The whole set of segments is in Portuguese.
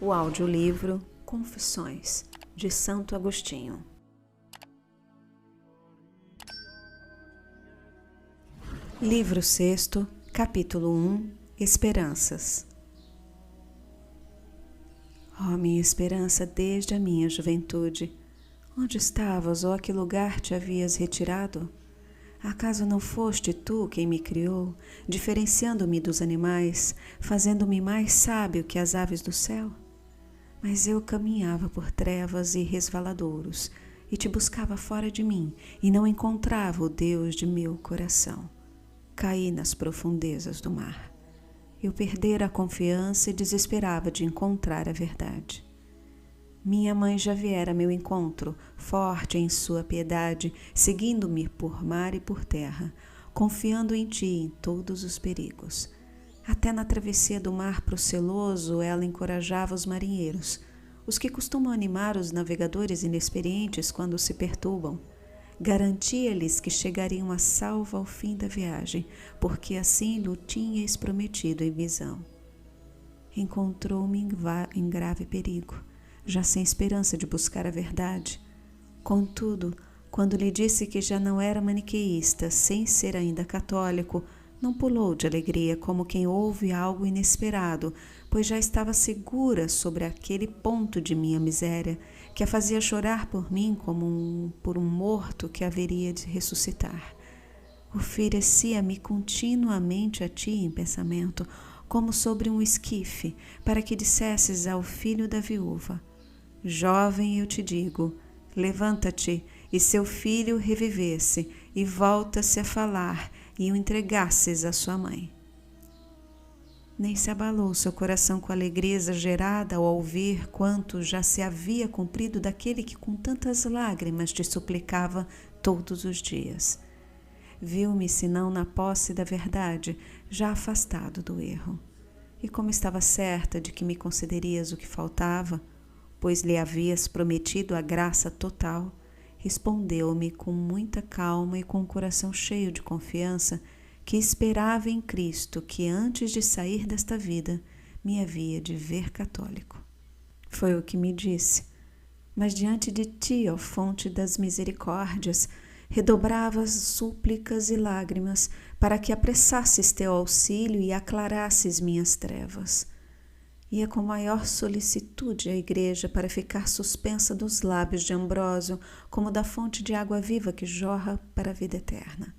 O audiolivro Confissões, de Santo Agostinho. Livro 6º, capítulo 1, Esperanças. Ó minha esperança desde a minha juventude, onde estavas ou a que lugar te havias retirado? Acaso não foste tu quem me criou, diferenciando-me dos animais, fazendo-me mais sábio que as aves do céu? Mas eu caminhava por trevas e resvaladouros, e te buscava fora de mim, e não encontrava o Deus de meu coração. Caí nas profundezas do mar. Eu perdera a confiança e desesperava de encontrar a verdade. Minha mãe já viera a meu encontro, forte em sua piedade, seguindo-me por mar e por terra, confiando em ti em todos os perigos. Até na travessia do mar proceloso ela encorajava os marinheiros, os que costumam animar os navegadores inexperientes quando se perturbam. Garantia-lhes que chegariam a salvo ao fim da viagem, porque assim lhe tinhas prometido em visão. Encontrou-me em grave perigo, já sem esperança de buscar a verdade. Contudo, quando lhe disse que já não era maniqueísta, sem ser ainda católico, não pulou de alegria como quem ouve algo inesperado, pois já estava segura sobre aquele ponto de minha miséria, que a fazia chorar por mim como por um morto que haveria de ressuscitar. Oferecia-me continuamente a ti em pensamento, como sobre um esquife, para que dissesses ao filho da viúva: jovem, eu te digo, levanta-te, e seu filho revivesse, e volta-se a falar, e o entregasses à sua mãe. Nem se abalou seu coração com a alegria exagerada ao ouvir quanto já se havia cumprido daquele que com tantas lágrimas te suplicava todos os dias. Viu-me, senão na posse da verdade, já afastado do erro. E como estava certa de que me concederias o que faltava, pois lhe havias prometido a graça total, respondeu-me com muita calma e com o coração cheio de confiança que esperava em Cristo que antes de sair desta vida me havia de ver católico. Foi o que me disse, mas diante de ti, ó fonte das misericórdias, redobrava súplicas e lágrimas para que apressasses teu auxílio e aclarasses minhas trevas. Ia com maior solicitude à igreja para ficar suspensa dos lábios de Ambrósio, como da fonte de água viva que jorra para a vida eterna.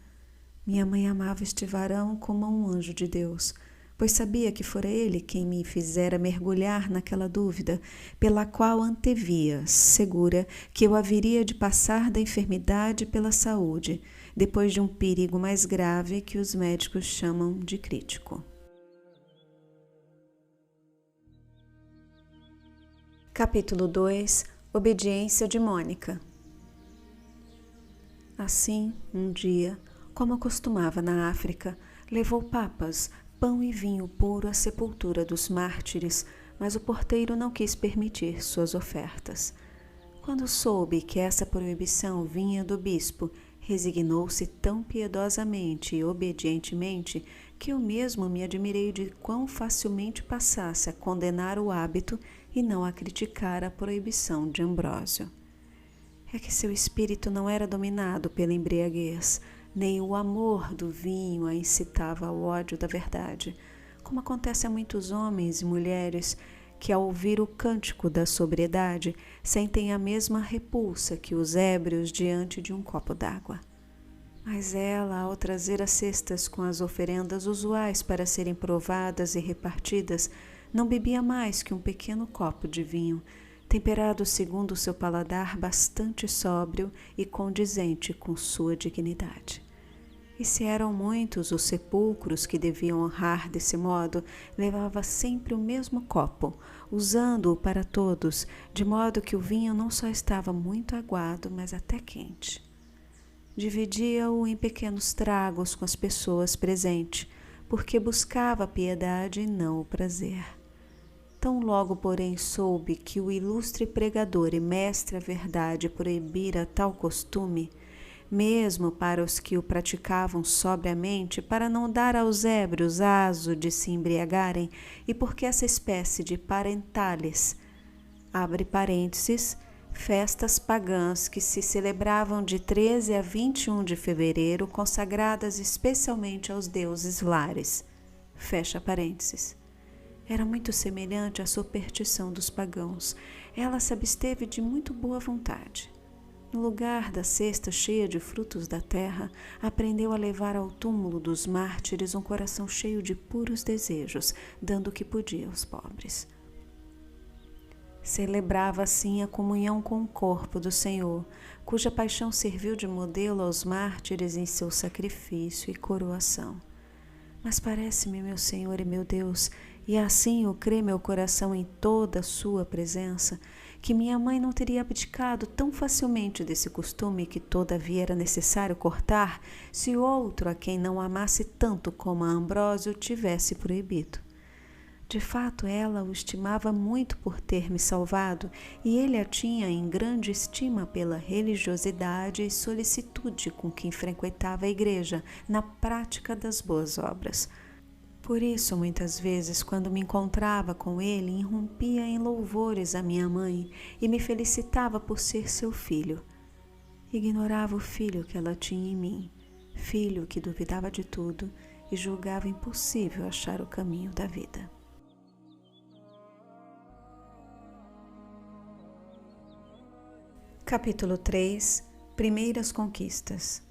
Minha mãe amava este varão como a um anjo de Deus, pois sabia que fora ele quem me fizera mergulhar naquela dúvida, pela qual antevia, segura, que eu haveria de passar da enfermidade pela saúde, depois de um perigo mais grave que os médicos chamam de crítico. Capítulo 2 – Obediência de Mônica. Assim, um dia, como costumava na África, levou papas, pão e vinho puro à sepultura dos mártires, mas o porteiro não quis permitir suas ofertas. Quando soube que essa proibição vinha do bispo, resignou-se tão piedosamente e obedientemente que eu mesmo me admirei de quão facilmente passasse a condenar o hábito e não a criticar a proibição de Ambrósio. É que seu espírito não era dominado pela embriaguez, nem o amor do vinho a incitava ao ódio da verdade, como acontece a muitos homens e mulheres que, ao ouvir o cântico da sobriedade, sentem a mesma repulsa que os ébrios diante de um copo d'água. Mas ela, ao trazer as cestas com as oferendas usuais para serem provadas e repartidas, não bebia mais que um pequeno copo de vinho, temperado segundo o seu paladar bastante sóbrio e condizente com sua dignidade. E se eram muitos os sepulcros que deviam honrar desse modo, levava sempre o mesmo copo, usando-o para todos, de modo que o vinho não só estava muito aguado, mas até quente. Dividia-o em pequenos tragos com as pessoas presentes, porque buscava a piedade e não o prazer. Tão logo, porém, soube que o ilustre pregador e mestre à verdade proibira tal costume, mesmo para os que o praticavam sobriamente, para não dar aos ébrios aso de se embriagarem, e porque essa espécie de parentales, abre parênteses, festas pagãs que se celebravam de 13 a 21 de fevereiro, consagradas especialmente aos deuses lares, fecha parênteses. Era muito semelhante à superstição dos pagãos. Ela se absteve de muito boa vontade. No lugar da cesta cheia de frutos da terra, aprendeu a levar ao túmulo dos mártires um coração cheio de puros desejos, dando o que podia aos pobres. Celebrava assim a comunhão com o corpo do Senhor, cuja paixão serviu de modelo aos mártires em seu sacrifício e coroação. Mas parece-me, meu Senhor e meu Deus, e assim o crê meu coração em toda a sua presença, que minha mãe não teria abdicado tão facilmente desse costume que todavia era necessário cortar, se outro a quem não amasse tanto como a Ambrósio tivesse proibido. De fato, ela o estimava muito por ter me salvado, e ele a tinha em grande estima pela religiosidade e solicitude com que frequentava a igreja na prática das boas obras. Por isso, muitas vezes, quando me encontrava com ele, irrompia em louvores à minha mãe e me felicitava por ser seu filho. Ignorava o filho que ela tinha em mim, filho que duvidava de tudo e julgava impossível achar o caminho da vida. Capítulo 3 – Primeiras conquistas.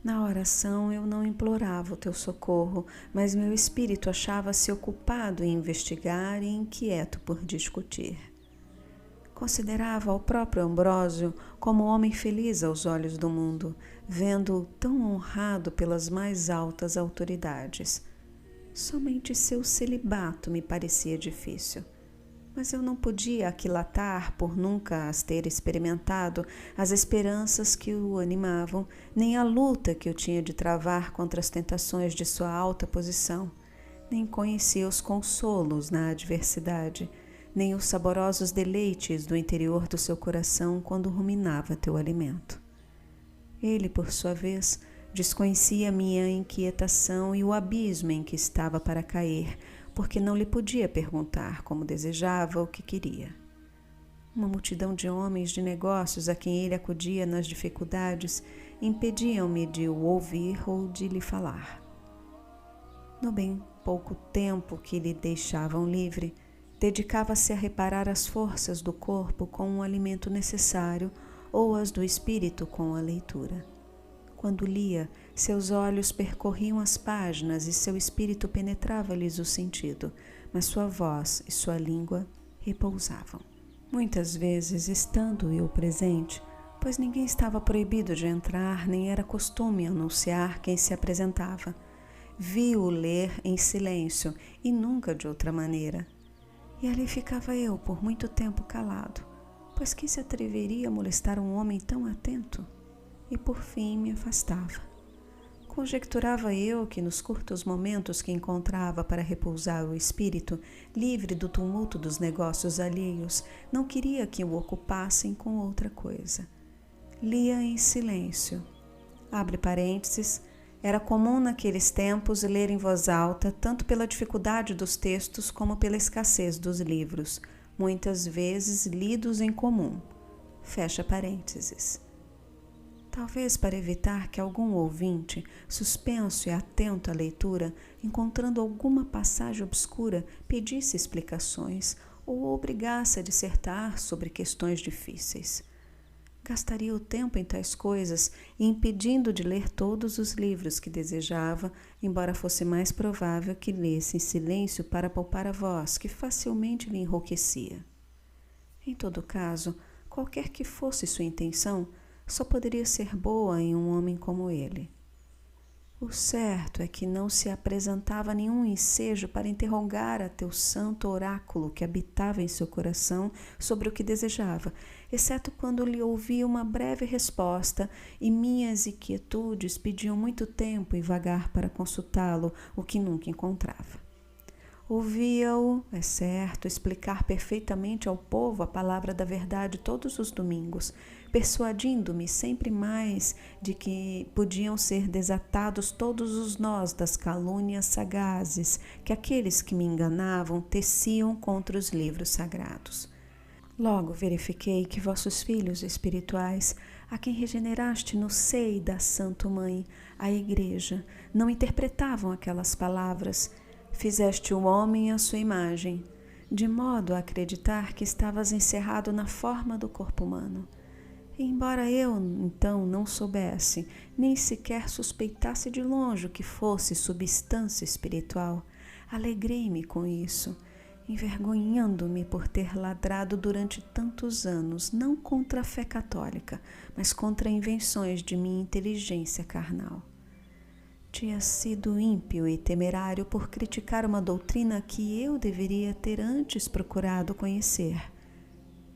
Na oração eu não implorava o teu socorro, mas meu espírito achava-se ocupado em investigar e inquieto por discutir. Considerava ao próprio Ambrósio como homem feliz aos olhos do mundo, vendo-o tão honrado pelas mais altas autoridades. Somente seu celibato me parecia difícil. Mas eu não podia aquilatar, por nunca as ter experimentado, as esperanças que o animavam, nem a luta que eu tinha de travar contra as tentações de sua alta posição, nem conhecia os consolos na adversidade, nem os saborosos deleites do interior do seu coração quando ruminava teu alimento. Ele, por sua vez, desconhecia minha inquietação e o abismo em que estava para cair, porque não lhe podia perguntar como desejava ou o que queria. Uma multidão de homens de negócios a quem ele acudia nas dificuldades impediam-me de o ouvir ou de lhe falar. No bem pouco tempo que lhe deixavam livre, dedicava-se a reparar as forças do corpo com o alimento necessário ou as do espírito com a leitura. Quando lia, seus olhos percorriam as páginas e seu espírito penetrava-lhes o sentido, mas sua voz e sua língua repousavam. Muitas vezes, estando eu presente, pois ninguém estava proibido de entrar, nem era costume anunciar quem se apresentava, vi-o ler em silêncio e nunca de outra maneira. E ali ficava eu por muito tempo calado, pois quem se atreveria a molestar um homem tão atento? E por fim me afastava. Conjecturava eu que nos curtos momentos que encontrava para repousar o espírito, livre do tumulto dos negócios alheios, não queria que o ocupassem com outra coisa. Lia em silêncio. Abre parênteses, era comum naqueles tempos ler em voz alta, tanto pela dificuldade dos textos como pela escassez dos livros, muitas vezes lidos em comum. Fecha parênteses. Talvez para evitar que algum ouvinte, suspenso e atento à leitura, encontrando alguma passagem obscura, pedisse explicações ou o obrigasse a dissertar sobre questões difíceis. Gastaria o tempo em tais coisas, impedindo de ler todos os livros que desejava, embora fosse mais provável que lesse em silêncio para poupar a voz, que facilmente lhe enrouquecia. Em todo caso, qualquer que fosse sua intenção, só poderia ser boa em um homem como ele. O certo é que não se apresentava nenhum ensejo para interrogar a teu santo oráculo que habitava em seu coração sobre o que desejava, exceto quando lhe ouvia uma breve resposta e minhas inquietudes pediam muito tempo e vagar para consultá-lo, o que nunca encontrava. Ouvia-o, é certo, explicar perfeitamente ao povo a palavra da verdade todos os domingos, persuadindo-me sempre mais de que podiam ser desatados todos os nós das calúnias sagazes que aqueles que me enganavam teciam contra os livros sagrados. Logo verifiquei que vossos filhos espirituais, a quem regeneraste no seio da Santa Mãe, a Igreja, não interpretavam aquelas palavras. Fizeste o homem à sua imagem, de modo a acreditar que estavas encerrado na forma do corpo humano. E embora eu, então, não soubesse, nem sequer suspeitasse de longe o que fosse substância espiritual, alegrei-me com isso, envergonhando-me por ter ladrado durante tantos anos, não contra a fé católica, mas contra invenções de minha inteligência carnal. Tinha sido ímpio e temerário por criticar uma doutrina que eu deveria ter antes procurado conhecer.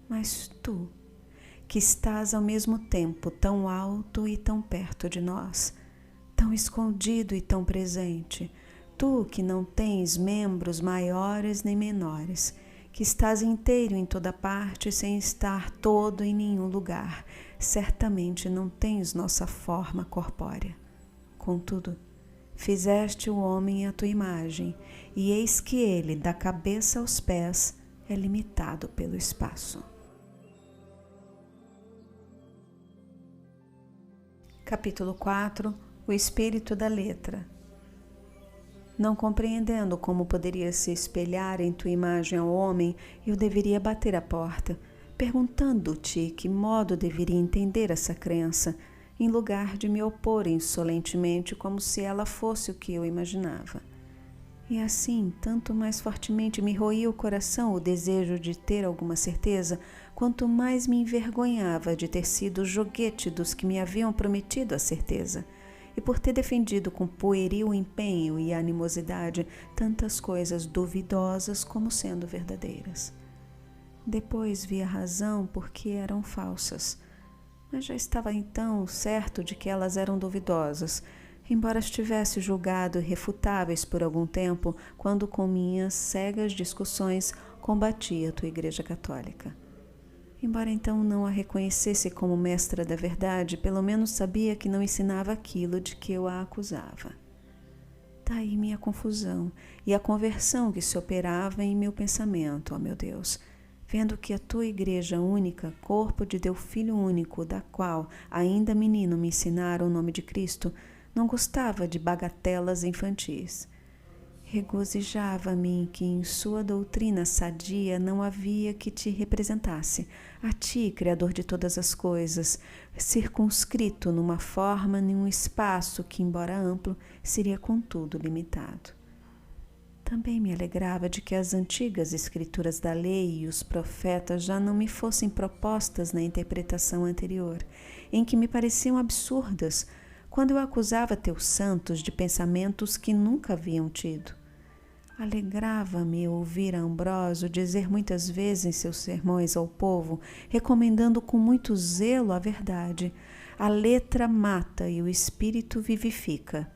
Mas tu, que estás ao mesmo tempo tão alto e tão perto de nós, tão escondido e tão presente, tu que não tens membros maiores nem menores, que estás inteiro em toda parte sem estar todo em nenhum lugar, certamente não tens nossa forma corpórea. Contudo, fizeste o homem à tua imagem, e eis que ele, da cabeça aos pés, é limitado pelo espaço. Capítulo 4. O espírito da letra. Não compreendendo como poderia se espelhar em tua imagem ao homem, eu deveria bater a porta, perguntando-te que modo deveria entender essa crença, em lugar de me opor insolentemente como se ela fosse o que eu imaginava. E assim, tanto mais fortemente me roía o coração o desejo de ter alguma certeza, quanto mais me envergonhava de ter sido o joguete dos que me haviam prometido a certeza, e por ter defendido com pueril empenho e animosidade tantas coisas duvidosas como sendo verdadeiras. Depois vi a razão por que eram falsas, mas já estava então certo de que elas eram duvidosas, embora as tivesse julgado irrefutáveis por algum tempo, quando com minhas cegas discussões combatia a tua Igreja Católica. Embora então não a reconhecesse como mestra da verdade, pelo menos sabia que não ensinava aquilo de que eu a acusava. Daí minha confusão e a conversão que se operava em meu pensamento, ó meu Deus, vendo que a tua Igreja única, corpo de teu Filho único, da qual, ainda menino, me ensinaram o nome de Cristo, não gostava de bagatelas infantis. Regozijava-me em que em sua doutrina sadia não havia que te representasse, a ti, Criador de todas as coisas, circunscrito numa forma, num espaço que, embora amplo, seria contudo limitado. Também me alegrava de que as antigas escrituras da lei e os profetas já não me fossem propostas na interpretação anterior, em que me pareciam absurdas, quando eu acusava teus santos de pensamentos que nunca haviam tido. Alegrava-me ouvir a Ambrósio dizer muitas vezes em seus sermões ao povo, recomendando com muito zelo a verdade: a letra mata e o espírito vivifica.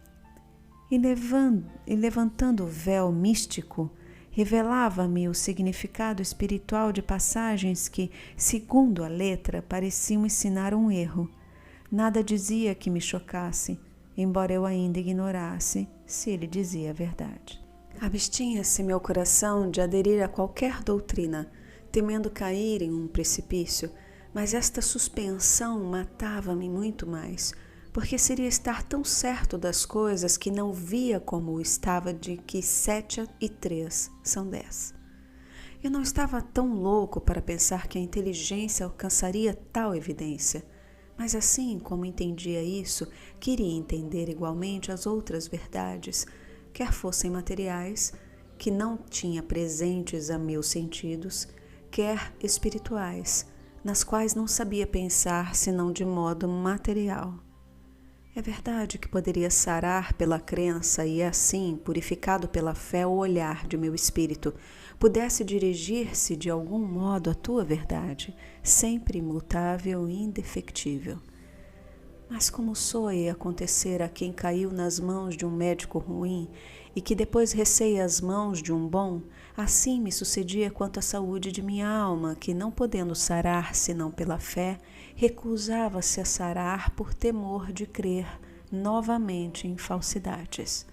E levantando o véu místico, revelava-me o significado espiritual de passagens que, segundo a letra, pareciam ensinar um erro. Nada dizia que me chocasse, embora eu ainda ignorasse se ele dizia a verdade. Abstinha-se meu coração de aderir a qualquer doutrina, temendo cair em um precipício, mas esta suspensão matava-me muito mais, porque seria estar tão certo das coisas que não via como estava de que 7 e 3 são 10. Eu não estava tão louco para pensar que a inteligência alcançaria tal evidência, mas assim como entendia isso, queria entender igualmente as outras verdades, quer fossem materiais, que não tinha presentes a meus sentidos, quer espirituais, nas quais não sabia pensar senão de modo material. É verdade que poderia sarar pela crença e assim, purificado pela fé, o olhar de meu espírito pudesse dirigir-se de algum modo à tua verdade, sempre imutável e indefectível. Mas como soe acontecer a quem caiu nas mãos de um médico ruim e que depois receia as mãos de um bom, assim me sucedia quanto à saúde de minha alma, que não podendo sarar senão pela fé, recusava-se a sarar por temor de crer novamente em falsidades.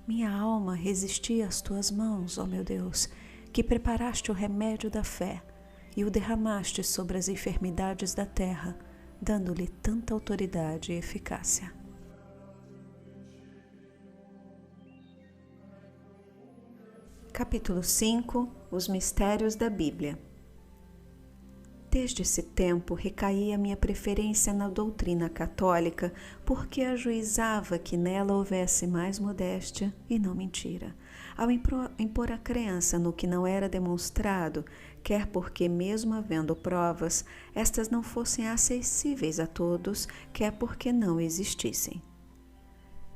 Minha alma resistia às tuas mãos, ó meu Deus, que preparaste o remédio da fé e o derramaste sobre as enfermidades da terra, dando-lhe tanta autoridade e eficácia. Capítulo 5 – Os Mistérios da Bíblia. Desde esse tempo recaía minha preferência na doutrina católica, porque ajuizava que nela houvesse mais modéstia e não mentira, ao impor a crença no que não era demonstrado, quer porque, mesmo havendo provas, estas não fossem acessíveis a todos, quer porque não existissem.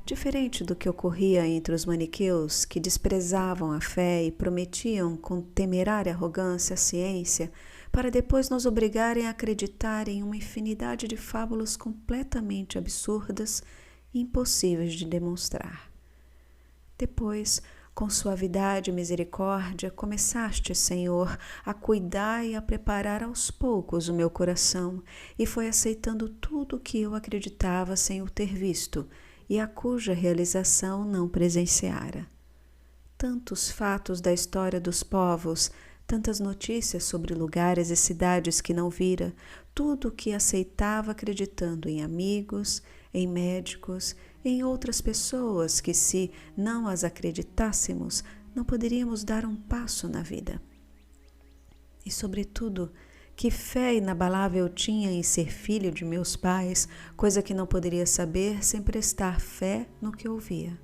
Diferente do que ocorria entre os maniqueus, que desprezavam a fé e prometiam com temerária arrogância a ciência, para depois nos obrigarem a acreditar em uma infinidade de fábulas completamente absurdas e impossíveis de demonstrar. Depois, com suavidade e misericórdia, começaste, Senhor, a cuidar e a preparar aos poucos o meu coração, e foi aceitando tudo o que eu acreditava sem o ter visto, e a cuja realização não presenciara. Tantos fatos da história dos povos, tantas notícias sobre lugares e cidades que não vira, tudo o que aceitava acreditando em amigos, em médicos, em outras pessoas que, se não as acreditássemos, não poderíamos dar um passo na vida. E, sobretudo, que fé inabalável eu tinha em ser filho de meus pais, coisa que não poderia saber sem prestar fé no que ouvia.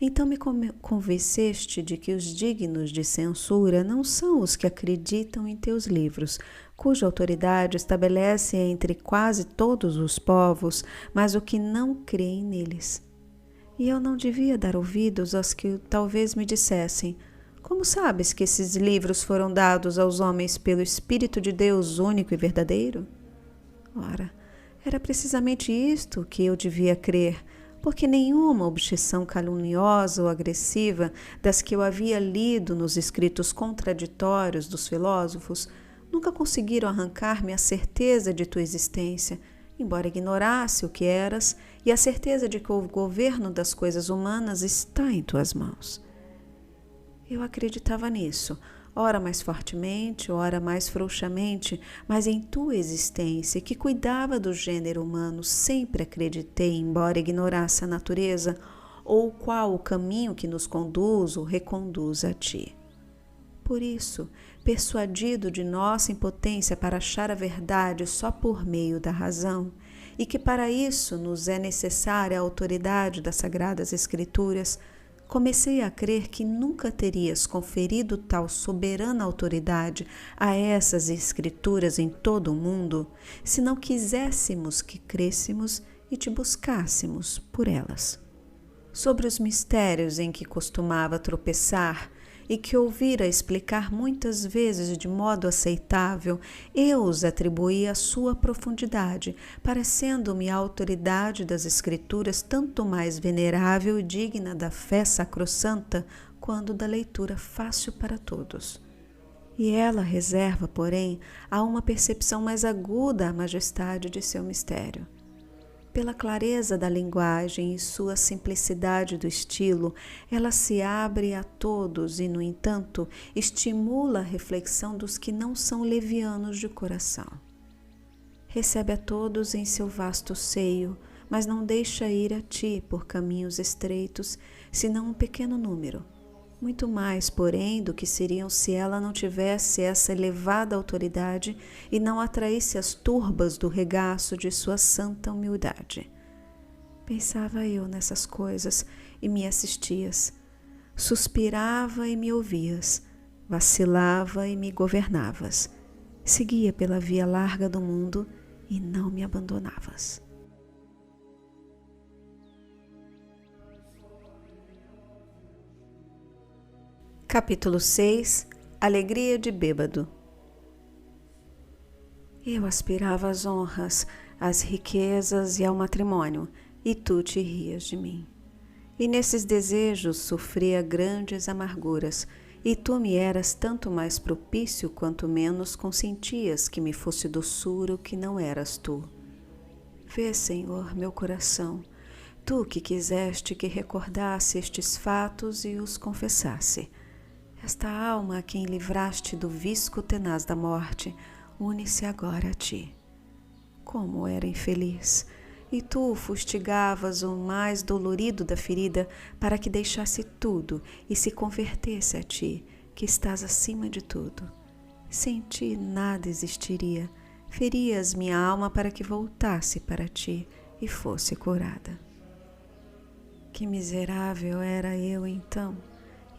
Então me convenceste de que os dignos de censura não são os que acreditam em teus livros, cuja autoridade estabelece entre quase todos os povos, mas o que não creem neles. E eu não devia dar ouvidos aos que talvez me dissessem: como sabes que esses livros foram dados aos homens pelo Espírito de Deus único e verdadeiro? Ora, era precisamente isto que eu devia crer, porque nenhuma objeção caluniosa ou agressiva das que eu havia lido nos escritos contraditórios dos filósofos nunca conseguiram arrancar-me a certeza de tua existência, embora ignorasse o que eras, e a certeza de que o governo das coisas humanas está em tuas mãos. Eu acreditava nisso, ora mais fortemente, ora mais frouxamente, mas em tua existência, que cuidava do gênero humano, sempre acreditei, embora ignorasse a natureza, ou qual o caminho que nos conduz ou reconduz a ti. Por isso, persuadido de nossa impotência para achar a verdade só por meio da razão, e que para isso nos é necessária a autoridade das Sagradas Escrituras, comecei a crer que nunca terias conferido tal soberana autoridade a essas escrituras em todo o mundo, se não quiséssemos que crêssemos e te buscássemos por elas. Sobre os mistérios em que costumava tropeçar e que ouvira explicar muitas vezes de modo aceitável, eu os atribuí à sua profundidade, parecendo-me a autoridade das Escrituras tanto mais venerável e digna da fé sacrossanta, quando da leitura fácil para todos. E ela reserva, porém, a uma percepção mais aguda a majestade de seu mistério. Pela clareza da linguagem e sua simplicidade do estilo, ela se abre a todos e, no entanto, estimula a reflexão dos que não são levianos de coração. Recebe a todos em seu vasto seio, mas não deixa ir a ti por caminhos estreitos, senão um pequeno número. Muito mais, porém, do que seriam se ela não tivesse essa elevada autoridade e não atraísse as turbas do regaço de sua santa humildade. Pensava eu nessas coisas e me assistias. Suspirava e me ouvias. Vacilava e me governavas. Seguia pela via larga do mundo e não me abandonavas. Capítulo 6 – Alegria de bêbado. Eu aspirava às honras, às riquezas e ao matrimônio, e tu te rias de mim. E nesses desejos sofria grandes amarguras, e tu me eras tanto mais propício quanto menos consentias que me fosse doçura o que não eras tu. Vê, Senhor, meu coração, tu que quiseste que recordasse estes fatos e os confessasse. Esta alma a quem livraste do visco tenaz da morte, une-se agora a ti. Como era infeliz! E tu fustigavas o mais dolorido da ferida para que deixasse tudo e se convertesse a ti, que estás acima de tudo. Sem ti nada existiria. Ferias minha alma para que voltasse para ti e fosse curada. Que miserável era eu então!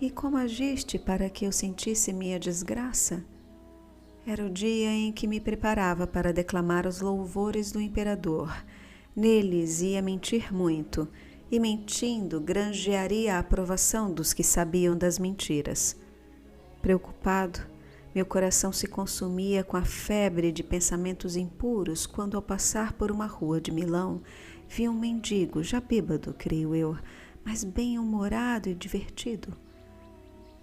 E como agiste para que eu sentisse minha desgraça? Era o dia em que me preparava para declamar os louvores do imperador. Neles ia mentir muito, e mentindo granjearia a aprovação dos que sabiam das mentiras. Preocupado, meu coração se consumia com a febre de pensamentos impuros quando, ao passar por uma rua de Milão, vi um mendigo, já bêbado, creio eu, mas bem-humorado e divertido.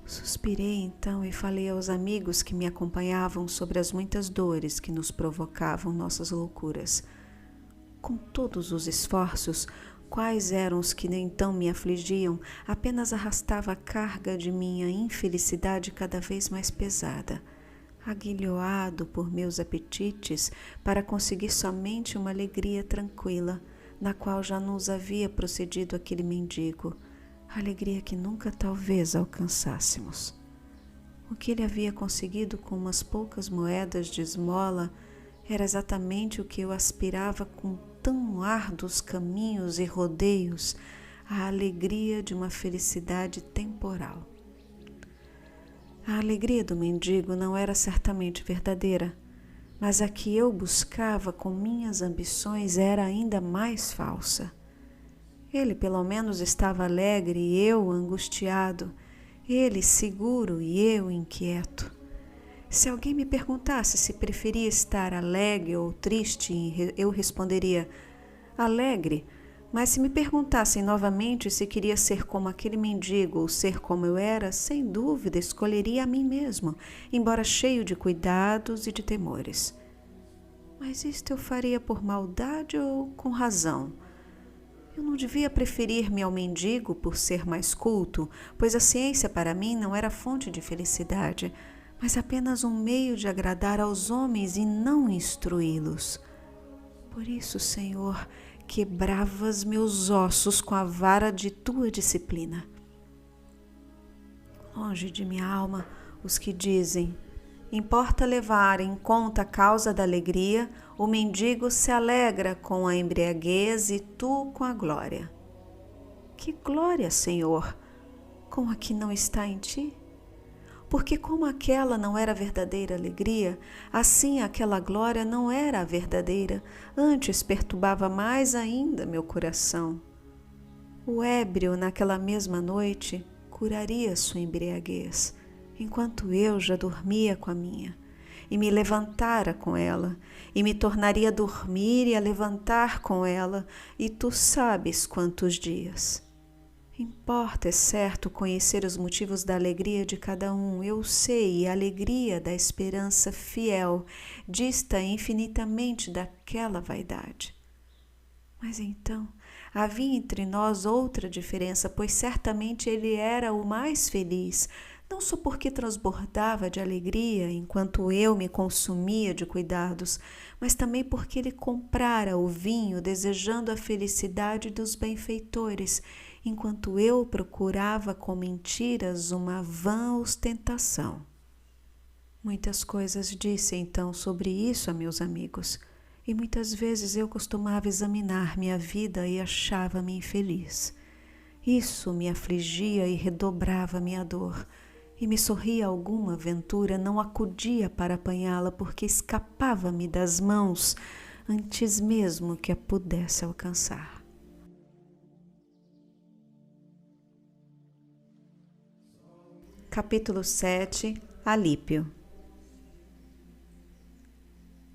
Suspirei então e falei aos amigos que me acompanhavam sobre as muitas dores que nos provocavam nossas loucuras. Com todos os esforços, quais eram os que então me afligiam, apenas arrastava a carga de minha infelicidade cada vez mais pesada, aguilhoado por meus apetites para conseguir somente uma alegria tranquila, na qual já nos havia procedido aquele mendigo, alegria que nunca talvez alcançássemos. O que ele havia conseguido com umas poucas moedas de esmola era exatamente o que eu aspirava com tão árduos caminhos e rodeios, a alegria de uma felicidade temporal. A alegria do mendigo não era certamente verdadeira, mas a que eu buscava com minhas ambições era ainda mais falsa. Ele pelo menos estava alegre e eu angustiado, ele seguro e eu inquieto. Se alguém me perguntasse se preferia estar alegre ou triste, eu responderia alegre, mas se me perguntassem novamente se queria ser como aquele mendigo ou ser como eu era, sem dúvida escolheria a mim mesmo, embora cheio de cuidados e de temores. Mas isto eu faria por maldade ou com razão? Eu não devia preferir-me ao mendigo por ser mais culto, pois a ciência para mim não era fonte de felicidade, mas apenas um meio de agradar aos homens e não instruí-los. Por isso, Senhor, quebravas meus ossos com a vara de tua disciplina. Longe de minha alma os que dizem: importa levar em conta a causa da alegria, o mendigo se alegra com a embriaguez e tu com a glória. Que glória, Senhor, com a que não está em ti? Porque como aquela não era verdadeira alegria, assim aquela glória não era a verdadeira, antes perturbava mais ainda meu coração. O ébrio, naquela mesma noite, curaria sua embriaguez, enquanto eu já dormia com a minha, e me levantara com ela, e me tornaria a dormir e a levantar com ela, e tu sabes quantos dias. Importa, é certo, conhecer os motivos da alegria de cada um. Eu sei, e a alegria da esperança fiel dista infinitamente daquela vaidade. Mas então havia entre nós outra diferença, pois certamente ele era o mais feliz, não só porque transbordava de alegria enquanto eu me consumia de cuidados, mas também porque ele comprara o vinho desejando a felicidade dos benfeitores, enquanto eu procurava com mentiras uma vã ostentação. Muitas coisas disse então sobre isso a meus amigos, e muitas vezes eu costumava examinar minha vida e achava-me infeliz. Isso me afligia e redobrava minha dor, e me sorria alguma aventura, não acudia para apanhá-la porque escapava-me das mãos antes mesmo que a pudesse alcançar. Capítulo 7. Alípio.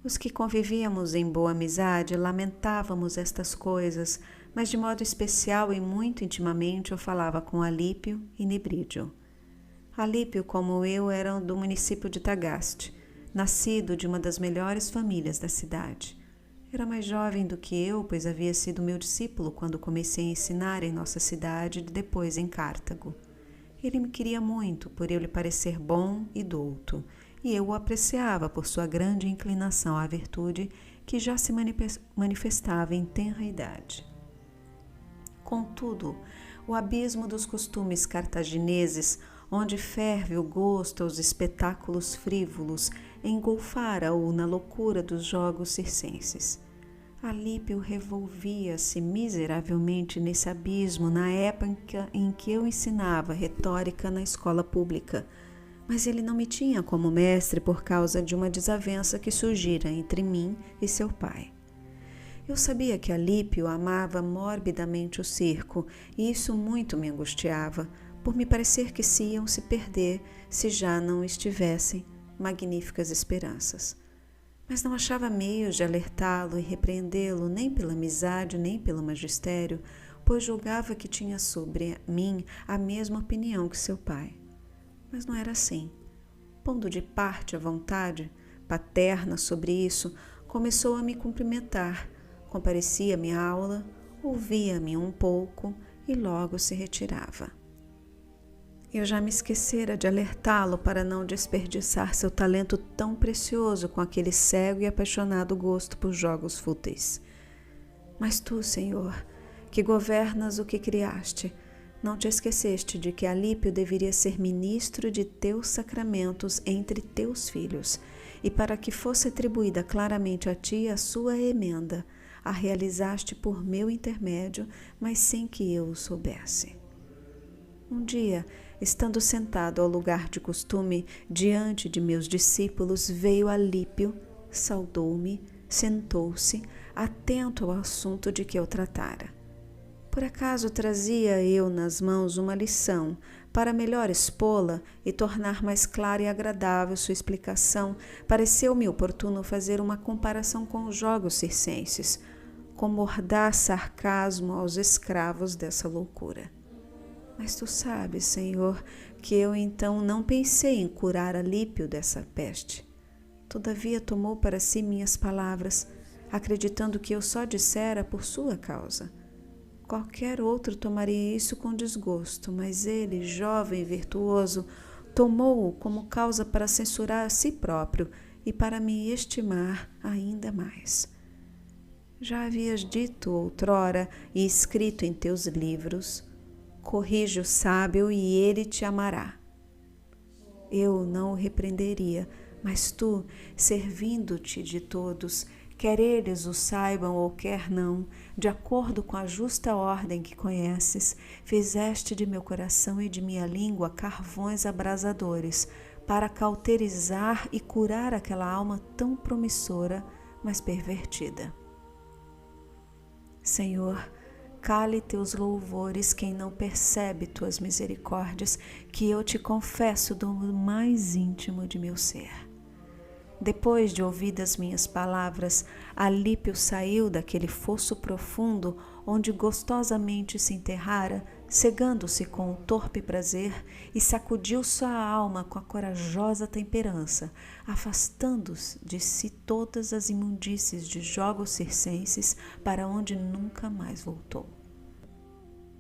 Os que convivíamos em boa amizade lamentávamos estas coisas, mas de modo especial e muito intimamente eu falava com Alípio e Nebrídio. Alípio, como eu, era do município de Tagaste, nascido de uma das melhores famílias da cidade. Era mais jovem do que eu, pois havia sido meu discípulo quando comecei a ensinar em nossa cidade e depois em Cartago. Ele me queria muito por eu lhe parecer bom e douto, e eu o apreciava por sua grande inclinação à virtude que já se manifestava em tenra idade. Contudo, o abismo dos costumes cartagineses, onde ferve o gosto aos espetáculos frívolos, engolfara-o na loucura dos jogos circenses. Alípio revolvia-se miseravelmente nesse abismo na época em que eu ensinava retórica na escola pública, mas ele não me tinha como mestre por causa de uma desavença que surgira entre mim e seu pai. Eu sabia que Alípio amava morbidamente o circo, e isso muito me angustiava, por me parecer que se iam se perder se já não estivessem magníficas esperanças. Mas não achava meios de alertá-lo e repreendê-lo nem pela amizade nem pelo magistério, pois julgava que tinha sobre mim a mesma opinião que seu pai. Mas não era assim. Pondo de parte a vontade paterna sobre isso, começou a me cumprimentar, comparecia à minha aula, ouvia-me um pouco e logo se retirava. Eu já me esquecera de alertá-lo para não desperdiçar seu talento tão precioso com aquele cego e apaixonado gosto por jogos fúteis. Mas tu, Senhor, que governas o que criaste, não te esqueceste de que Alípio deveria ser ministro de teus sacramentos entre teus filhos, e para que fosse atribuída claramente a ti a sua emenda, a realizaste por meu intermédio, mas sem que eu o soubesse. Um dia, estando sentado ao lugar de costume, diante de meus discípulos, veio Alípio, saudou-me, sentou-se, atento ao assunto de que eu tratara. Por acaso trazia eu nas mãos uma lição, para melhor expô-la e tornar mais clara e agradável sua explicação, pareceu-me oportuno fazer uma comparação com os jogos circenses, com mordaz sarcasmo aos escravos dessa loucura. Mas tu sabes, Senhor, que eu então não pensei em curar Alípio dessa peste. Todavia tomou para si minhas palavras, acreditando que eu só dissera por sua causa. Qualquer outro tomaria isso com desgosto, mas ele, jovem e virtuoso, tomou-o como causa para censurar a si próprio e para me estimar ainda mais. Já havias dito outrora e escrito em teus livros: corrige o sábio e ele te amará. Eu não o repreenderia, mas tu, servindo-te de todos, quer eles o saibam ou quer não, de acordo com a justa ordem que conheces, fizeste de meu coração e de minha língua carvões abrasadores, para cauterizar e curar aquela alma tão promissora, mas pervertida. Senhor, cale teus louvores quem não percebe tuas misericórdias, que eu te confesso do mais íntimo de meu ser. Depois de ouvidas minhas palavras, Alípio saiu daquele fosso profundo onde gostosamente se enterrara, cegando-se com o torpe prazer, e sacudiu sua alma com a corajosa temperança, afastando de si todas as imundícies de jogos circenses, para onde nunca mais voltou.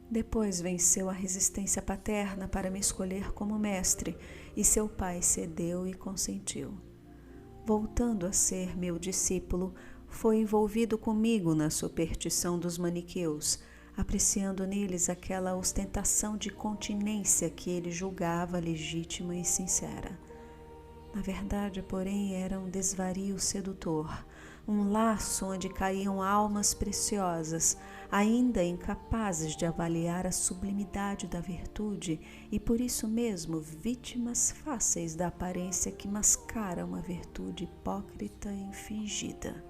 Depois venceu a resistência paterna para me escolher como mestre, e seu pai cedeu e consentiu. Voltando a ser meu discípulo, foi envolvido comigo na superstição dos maniqueus, apreciando neles aquela ostentação de continência que ele julgava legítima e sincera. Na verdade, porém, era um desvario sedutor, um laço onde caíam almas preciosas, ainda incapazes de avaliar a sublimidade da virtude e por isso mesmo vítimas fáceis da aparência que mascara uma virtude hipócrita e fingida.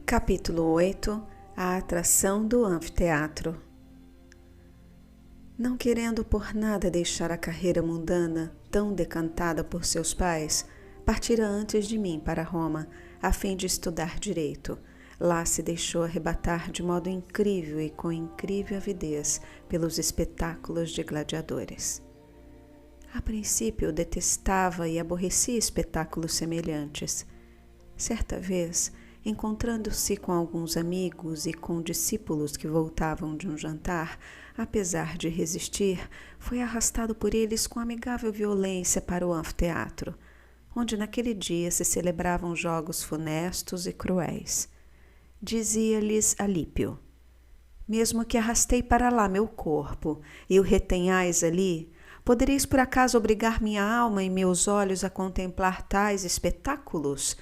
Capítulo 8. A atração do anfiteatro. Não querendo por nada deixar a carreira mundana tão decantada por seus pais, partira antes de mim para Roma, a fim de estudar direito. Lá se deixou arrebatar de modo incrível e com incrível avidez pelos espetáculos de gladiadores. A princípio detestava e aborrecia espetáculos semelhantes. Certa vez, encontrando-se com alguns amigos e com discípulos que voltavam de um jantar, apesar de resistir, foi arrastado por eles com amigável violência para o anfiteatro, onde naquele dia se celebravam jogos funestos e cruéis. Dizia-lhes Alípio: mesmo que arrastei para lá meu corpo e o retenhais ali, podereis por acaso obrigar minha alma e meus olhos a contemplar tais espetáculos?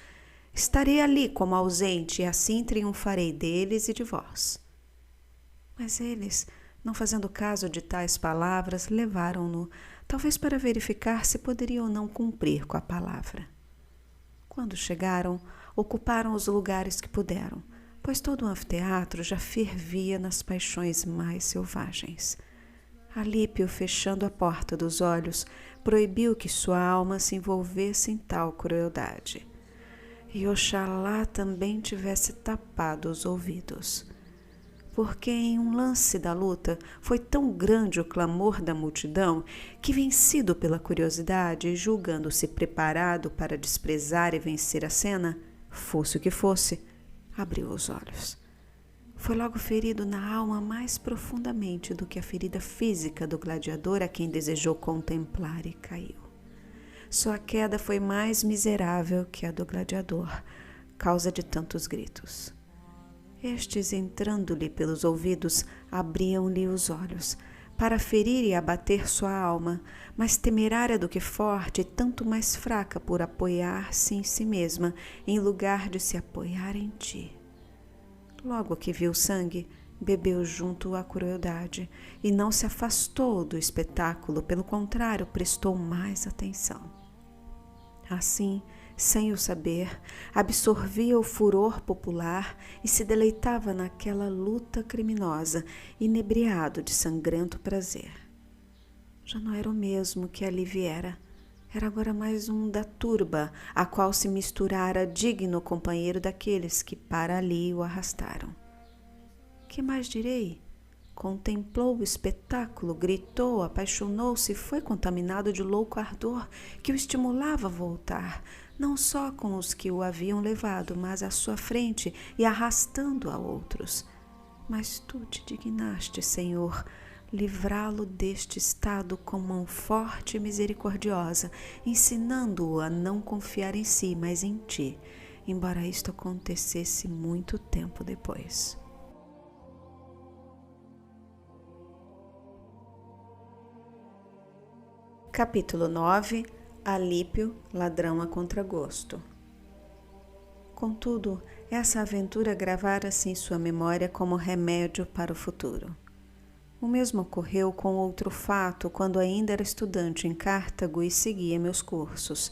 Estarei ali como ausente e assim triunfarei deles e de vós. Mas eles, não fazendo caso de tais palavras, levaram-no, talvez para verificar se poderia ou não cumprir com a palavra. Quando chegaram, ocuparam os lugares que puderam, pois todo o anfiteatro já fervia nas paixões mais selvagens. Alípio, fechando a porta dos olhos, proibiu que sua alma se envolvesse em tal crueldade. E Oxalá também tivesse tapado os ouvidos, porque em um lance da luta foi tão grande o clamor da multidão que, vencido pela curiosidade e julgando-se preparado para desprezar e vencer a cena, fosse o que fosse, abriu os olhos. Foi logo ferido na alma mais profundamente do que a ferida física do gladiador a quem desejou contemplar e caiu. Sua queda foi mais miserável que a do gladiador, causa de tantos gritos. Estes, entrando-lhe pelos ouvidos, abriam-lhe os olhos, para ferir e abater sua alma, mais temerária do que forte e tanto mais fraca por apoiar-se em si mesma, em lugar de se apoiar em ti. Logo que viu sangue, bebeu junto à crueldade e não se afastou do espetáculo, pelo contrário, prestou mais atenção. Assim, sem o saber, absorvia o furor popular e se deleitava naquela luta criminosa, inebriado de sangrento prazer. Já não era o mesmo que ali viera. Era agora mais um da turba, a qual se misturara digno companheiro daqueles que para ali o arrastaram. Que mais direi? Contemplou o espetáculo, gritou, apaixonou-se e foi contaminado de louco ardor que o estimulava a voltar, não só com os que o haviam levado, mas à sua frente e arrastando a outros. Mas tu te dignaste, Senhor, livrá-lo deste estado com mão forte e misericordiosa, ensinando-o a não confiar em si, mas em ti, embora isto acontecesse muito tempo depois. Capítulo 9. Alípio, ladrão a contragosto. Contudo, essa aventura gravara-se em sua memória como remédio para o futuro. O mesmo ocorreu com outro fato quando ainda era estudante em Cartago e seguia meus cursos.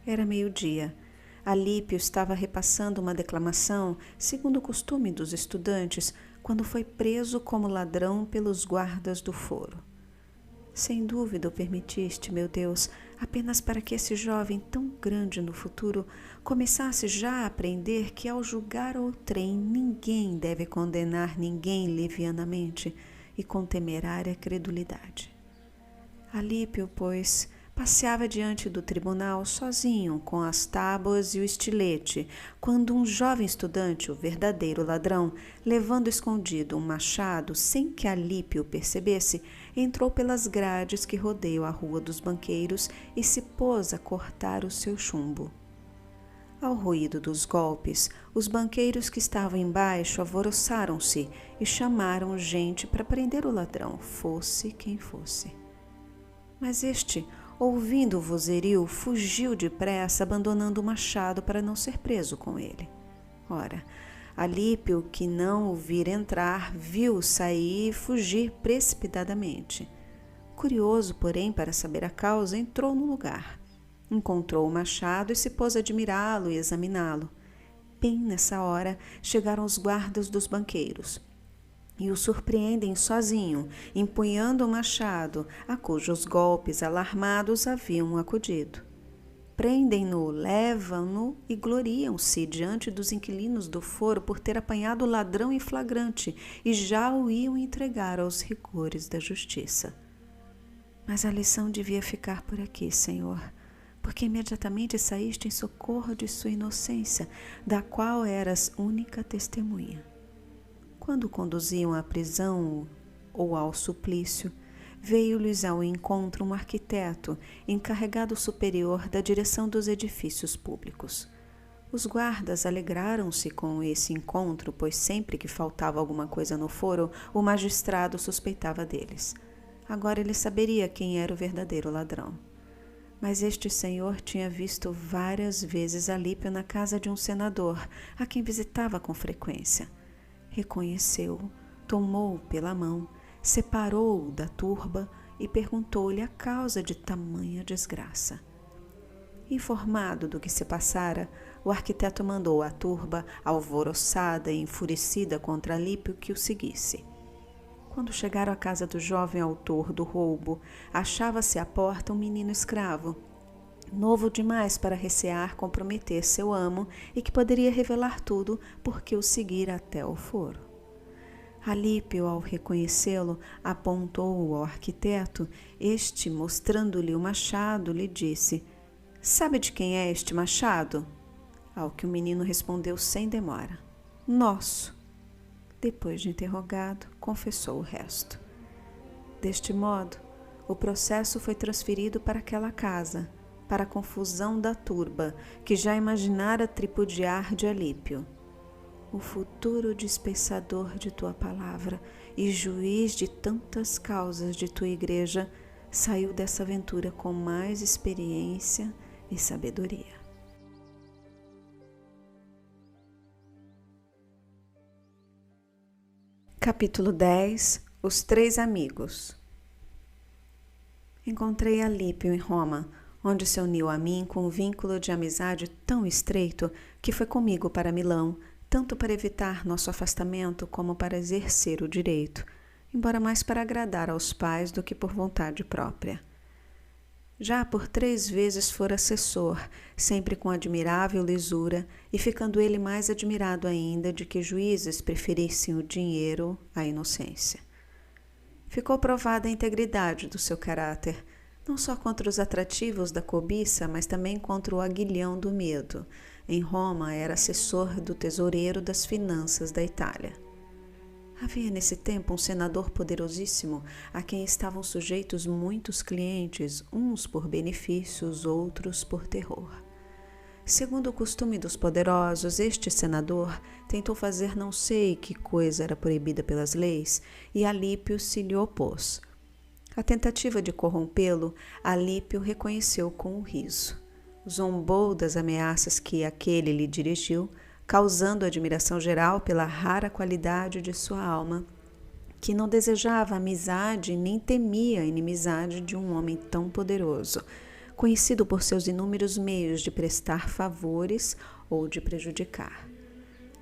Era meio-dia. Alípio estava repassando uma declamação, segundo o costume dos estudantes, quando foi preso como ladrão pelos guardas do foro. Sem dúvida o permitiste, meu Deus, apenas para que esse jovem tão grande no futuro começasse já a aprender que ao julgar outrem ninguém deve condenar ninguém levianamente e com temerária credulidade. Alípio, pois, passeava diante do tribunal sozinho com as tábuas e o estilete, quando um jovem estudante, o verdadeiro ladrão, levando escondido um machado sem que Alípio o percebesse, entrou pelas grades que rodeiam a Rua dos Banqueiros e se pôs a cortar o seu chumbo. Ao ruído dos golpes, os banqueiros que estavam embaixo alvoroçaram-se e chamaram gente para prender o ladrão, fosse quem fosse. Mas este, ouvindo o vozerio, fugiu depressa, abandonando o machado para não ser preso com ele. Ora, Alípio, que não o vira entrar, viu-o sair e fugir precipitadamente. Curioso, porém, para saber a causa, entrou no lugar. Encontrou o machado e se pôs a admirá-lo e examiná-lo. Bem nessa hora chegaram os guardas dos banqueiros. e o surpreendem sozinho, empunhando o machado, a cujos golpes alarmados haviam acudido. Prendem-no, levam-no e gloriam-se diante dos inquilinos do foro por ter apanhado o ladrão em flagrante e já o iam entregar aos rigores da justiça. Mas a lição devia ficar por aqui, Senhor, porque imediatamente saíste em socorro de sua inocência, da qual eras única testemunha. Quando o conduziam à prisão ou ao suplício, veio-lhes ao encontro um arquiteto, encarregado superior da direção dos edifícios públicos. Os guardas alegraram-se com esse encontro, pois sempre que faltava alguma coisa no foro, o magistrado suspeitava deles. Agora ele saberia quem era o verdadeiro ladrão. Mas este senhor tinha visto várias vezes Alípio na casa de um senador, a quem visitava com frequência. Reconheceu-o, tomou-o pela mão, separou-o da turba e perguntou-lhe a causa de tamanha desgraça. Informado do que se passara, o arquiteto mandou à turba, alvoroçada e enfurecida contra Alípio, que o seguisse. Quando chegaram à casa do jovem autor do roubo, achava-se à porta um menino escravo, novo demais para recear comprometer seu amo e que poderia revelar tudo porque o seguira até o foro. Alípio, ao reconhecê-lo, apontou-o ao arquiteto. Este, mostrando-lhe o machado, lhe disse: "Sabe de quem é este machado?" Ao que o menino respondeu sem demora: "Nosso." Depois de interrogado, confessou o resto. Deste modo, o processo foi transferido para aquela casa, para a confusão da turba, que já imaginara tripudiar de Alípio. O futuro dispensador de tua palavra e juiz de tantas causas de tua igreja saiu dessa aventura com mais experiência e sabedoria. Capítulo 10. Os três amigos. Encontrei Alípio em Roma, onde se uniu a mim com um vínculo de amizade tão estreito que foi comigo para Milão, tanto para evitar nosso afastamento como para exercer o direito, embora mais para agradar aos pais do que por vontade própria. Já por 3 vezes fora assessor, sempre com admirável lisura, e ficando ele mais admirado ainda de que juízes preferissem o dinheiro à inocência. Ficou provada a integridade do seu caráter, não só contra os atrativos da cobiça, mas também contra o aguilhão do medo. Em Roma era assessor do tesoureiro das finanças da Itália. Havia nesse tempo um senador poderosíssimo, a quem estavam sujeitos muitos clientes, uns por benefícios, outros por terror. Segundo o costume dos poderosos, este senador tentou fazer não sei que coisa era proibida pelas leis, e Alípio se lhe opôs. A tentativa de corrompê-lo, Alípio reconheceu com um riso. Zombou das ameaças que aquele lhe dirigiu, causando admiração geral pela rara qualidade de sua alma, que não desejava amizade nem temia a inimizade de um homem tão poderoso, conhecido por seus inúmeros meios de prestar favores ou de prejudicar.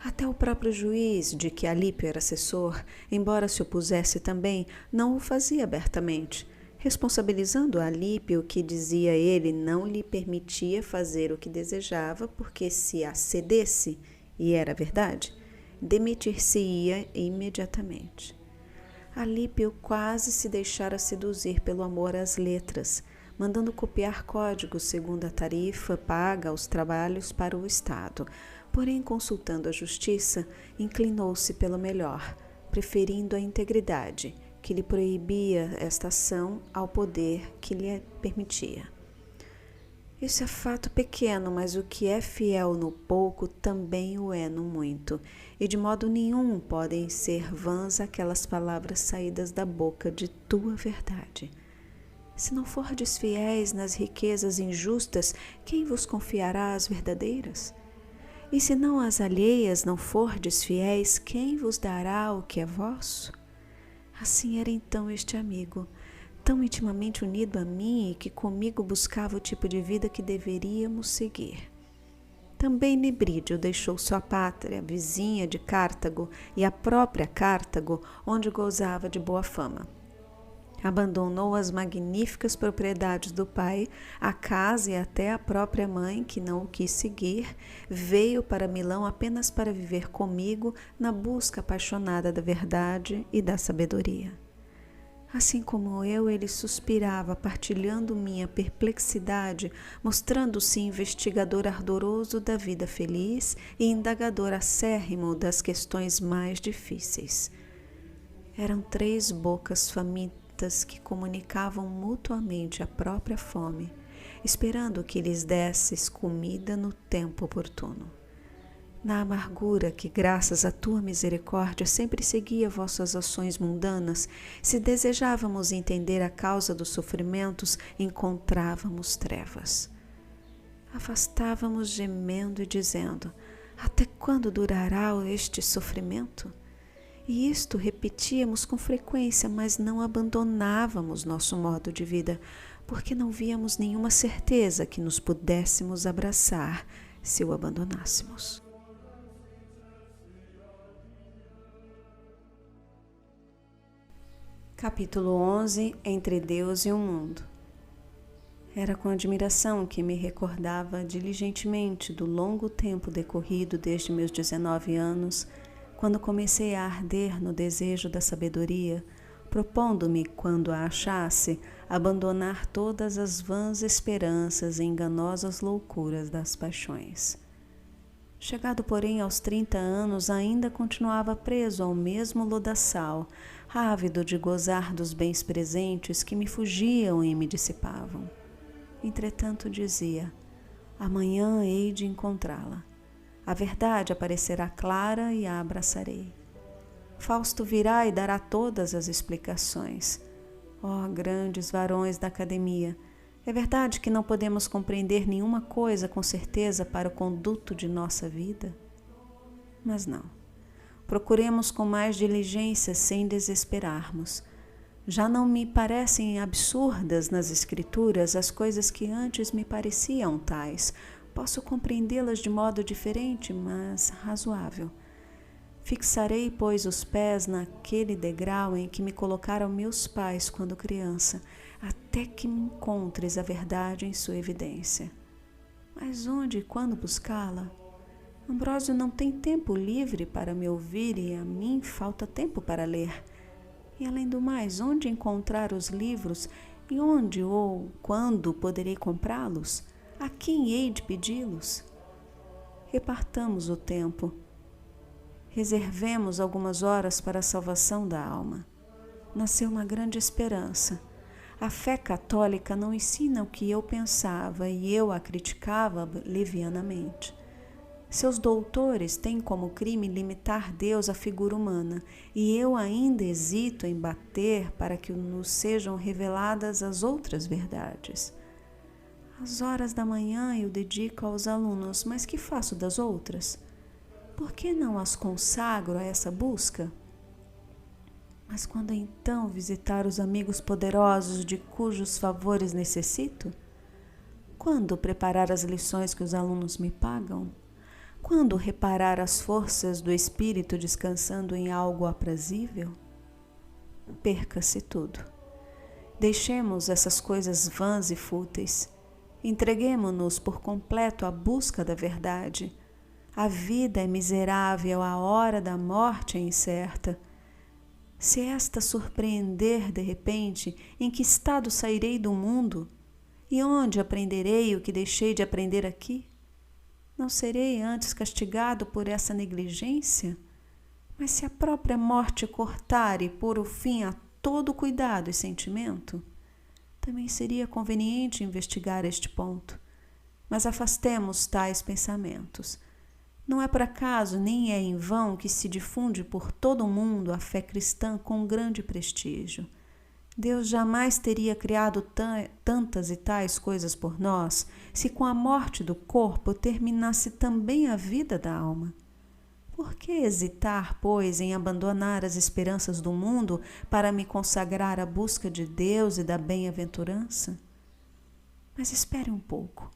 Até o próprio juiz, de que Alípio era assessor, embora se opusesse também, não o fazia abertamente, responsabilizando Alípio, que dizia ele não lhe permitia fazer o que desejava, porque se a cedesse, e era verdade, demitir-se-ia imediatamente. Alípio quase se deixara seduzir pelo amor às letras, mandando copiar códigos segundo a tarifa paga aos trabalhos para o Estado, porém, consultando a justiça, inclinou-se pelo melhor, preferindo a integridade, que lhe proibia esta ação ao poder que lhe permitia. Isso é fato pequeno, mas o que é fiel no pouco também o é no muito, e de modo nenhum podem ser vãs aquelas palavras saídas da boca de tua verdade. Se não fordes fiéis nas riquezas injustas, quem vos confiará as verdadeiras? E se não as alheias não fordes fiéis, quem vos dará o que é vosso? Assim era então este amigo, tão intimamente unido a mim e que comigo buscava o tipo de vida que deveríamos seguir. Também Nebrídio deixou sua pátria, vizinha de Cartago, e a própria Cartago, onde gozava de boa fama. Abandonou as magníficas propriedades do pai, a casa e até a própria mãe, que não o quis seguir, veio para Milão apenas para viver comigo na busca apaixonada da verdade e da sabedoria. Assim como eu, ele suspirava, partilhando minha perplexidade, mostrando-se investigador ardoroso da vida feliz e indagador acérrimo das questões mais difíceis. Eram 3 bocas famintas que comunicavam mutuamente a própria fome, esperando que lhes desses comida no tempo oportuno. Na amargura que, graças à tua misericórdia, sempre seguia vossas ações mundanas, se desejávamos entender a causa dos sofrimentos, encontrávamos trevas. Afastávamos gemendo e dizendo: até quando durará este sofrimento? E isto repetíamos com frequência, mas não abandonávamos nosso modo de vida, porque não víamos nenhuma certeza que nos pudéssemos abraçar se o abandonássemos. Capítulo 11. Entre Deus e o mundo. Era com admiração que me recordava diligentemente do longo tempo decorrido desde meus 19 anos, quando comecei a arder no desejo da sabedoria, propondo-me, quando a achasse, abandonar todas as vãs esperanças e enganosas loucuras das paixões. Chegado, porém, aos 30 anos, ainda continuava preso ao mesmo lodaçal, ávido de gozar dos bens presentes que me fugiam e me dissipavam. Entretanto, dizia: amanhã hei de encontrá-la. A verdade aparecerá clara e a abraçarei. Fausto virá e dará todas as explicações. Ó grandes varões da academia, é verdade que não podemos compreender nenhuma coisa com certeza para o conduto de nossa vida? Mas não. Procuremos com mais diligência sem desesperarmos. Já não me parecem absurdas nas Escrituras as coisas que antes me pareciam tais. Posso compreendê-las de modo diferente, mas razoável. Fixarei, pois, os pés naquele degrau em que me colocaram meus pais quando criança, até que me encontres a verdade em sua evidência. Mas onde e quando buscá-la? Ambrósio não tem tempo livre para me ouvir e a mim falta tempo para ler. E, além do mais, onde encontrar os livros e onde ou quando poderei comprá-los? A quem hei de pedi-los? Repartamos o tempo. Reservemos algumas horas para a salvação da alma. Nasceu uma grande esperança. A fé católica não ensina o que eu pensava e eu a criticava levianamente. Seus doutores têm como crime limitar Deus à figura humana, e eu ainda hesito em bater para que nos sejam reveladas as outras verdades. As horas da manhã eu dedico aos alunos, mas que faço das outras? Por que não as consagro a essa busca? Mas quando então visitar os amigos poderosos de cujos favores necessito? Quando preparar as lições que os alunos me pagam? Quando reparar as forças do espírito descansando em algo aprazível? Perca-se tudo. Deixemos essas coisas vãs e fúteis. Entreguemo-nos por completo à busca da verdade. A vida é miserável, a hora da morte é incerta. Se esta surpreender de repente, em que estado sairei do mundo? E onde aprenderei o que deixei de aprender aqui? Não serei antes castigado por essa negligência? Mas se a própria morte cortar e pôr o fim a todo cuidado e sentimento, também seria conveniente investigar este ponto. Mas afastemos tais pensamentos. Não é por acaso, nem é em vão que se difunde por todo o mundo a fé cristã com grande prestígio. Deus jamais teria criado tantas e tais coisas por nós, se com a morte do corpo terminasse também a vida da alma. Por que hesitar, pois, em abandonar as esperanças do mundo para me consagrar à busca de Deus e da bem-aventurança? Mas espere um pouco.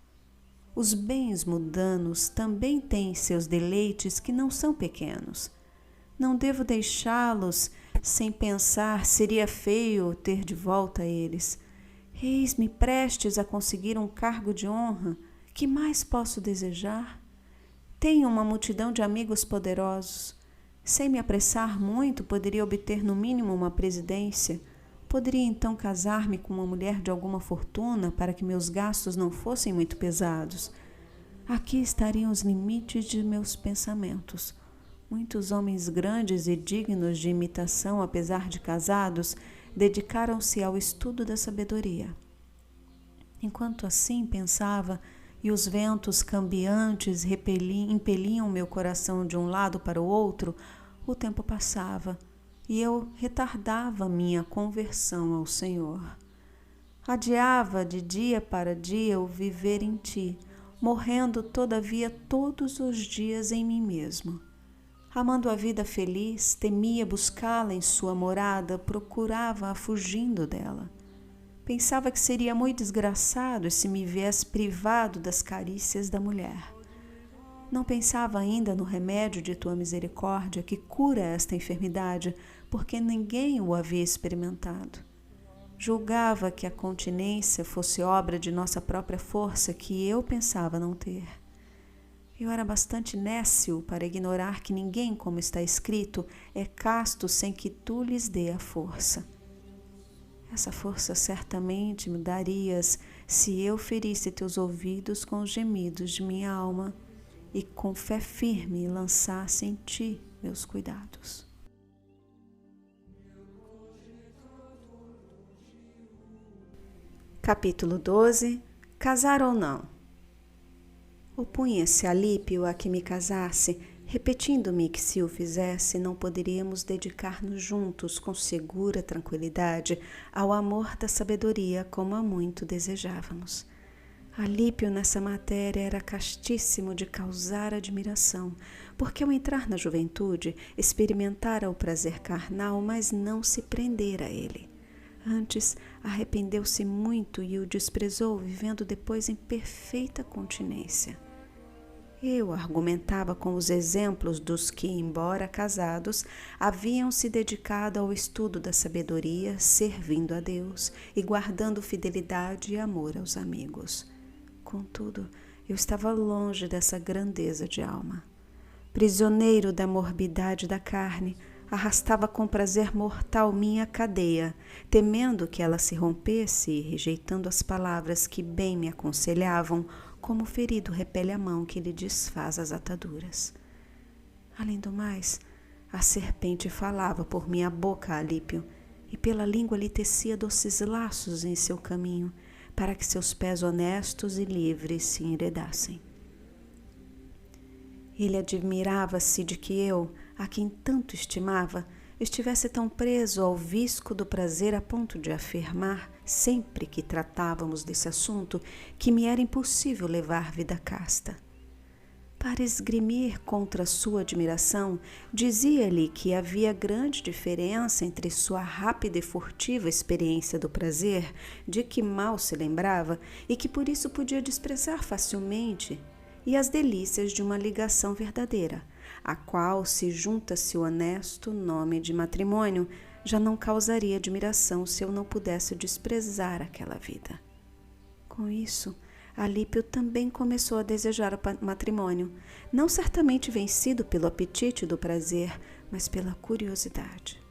Os bens mundanos também têm seus deleites que não são pequenos. Não devo deixá-los sem pensar, seria feio ter de volta eles. Eis-me prestes a conseguir um cargo de honra. Que mais posso desejar? Tenho uma multidão de amigos poderosos. Sem me apressar muito, poderia obter no mínimo uma presidência. Poderia então casar-me com uma mulher de alguma fortuna para que meus gastos não fossem muito pesados. Aqui estariam os limites de meus pensamentos. Muitos homens grandes e dignos de imitação, apesar de casados, dedicaram-se ao estudo da sabedoria. Enquanto assim pensava, e os ventos cambiantes impeliam meu coração de um lado para o outro, o tempo passava e eu retardava minha conversão ao Senhor. Adiava de dia para dia o viver em ti, morrendo todavia todos os dias em mim mesmo. Amando a vida feliz, temia buscá-la em sua morada, procurava-a fugindo dela. Pensava que seria muito desgraçado se me viesse privado das carícias da mulher. Não pensava ainda no remédio de tua misericórdia que cura esta enfermidade, porque ninguém o havia experimentado. Julgava que a continência fosse obra de nossa própria força que eu pensava não ter. Eu era bastante nécio para ignorar que ninguém, como está escrito, é casto sem que tu lhes dê a força. Essa força certamente me darias se eu ferisse teus ouvidos com os gemidos de minha alma e com fé firme lançasse em ti meus cuidados. Capítulo 12. Casar ou não? Opunha-se Alípio a que me casasse, repetindo-me que se o fizesse não poderíamos dedicar-nos juntos com segura tranquilidade ao amor da sabedoria como há muito desejávamos. Alípio nessa matéria era castíssimo de causar admiração, porque ao entrar na juventude experimentara o prazer carnal, mas não se prendera a ele. Antes, arrependeu-se muito e o desprezou, vivendo depois em perfeita continência. Eu argumentava com os exemplos dos que, embora casados, haviam se dedicado ao estudo da sabedoria, servindo a Deus e guardando fidelidade e amor aos amigos. Contudo, eu estava longe dessa grandeza de alma. Prisioneiro da morbidade da carne, arrastava com prazer mortal minha cadeia, temendo que ela se rompesse e rejeitando as palavras que bem me aconselhavam, como o ferido repele a mão que lhe desfaz as ataduras. Além do mais, a serpente falava por minha boca a Alípio, e pela língua lhe tecia doces laços em seu caminho, para que seus pés honestos e livres se enredassem. Ele admirava-se de que eu, a quem tanto estimava, estivesse tão preso ao visco do prazer a ponto de afirmar, sempre que tratávamos desse assunto, que me era impossível levar vida casta. Para esgrimir contra sua admiração, dizia-lhe que havia grande diferença entre sua rápida e furtiva experiência do prazer, de que mal se lembrava e que por isso podia desprezar facilmente, e as delícias de uma ligação verdadeira, a qual, se junta-se o honesto nome de matrimônio, já não causaria admiração se eu não pudesse desprezar aquela vida. Com isso, Alípio também começou a desejar o matrimônio, não certamente vencido pelo apetite do prazer, mas pela curiosidade.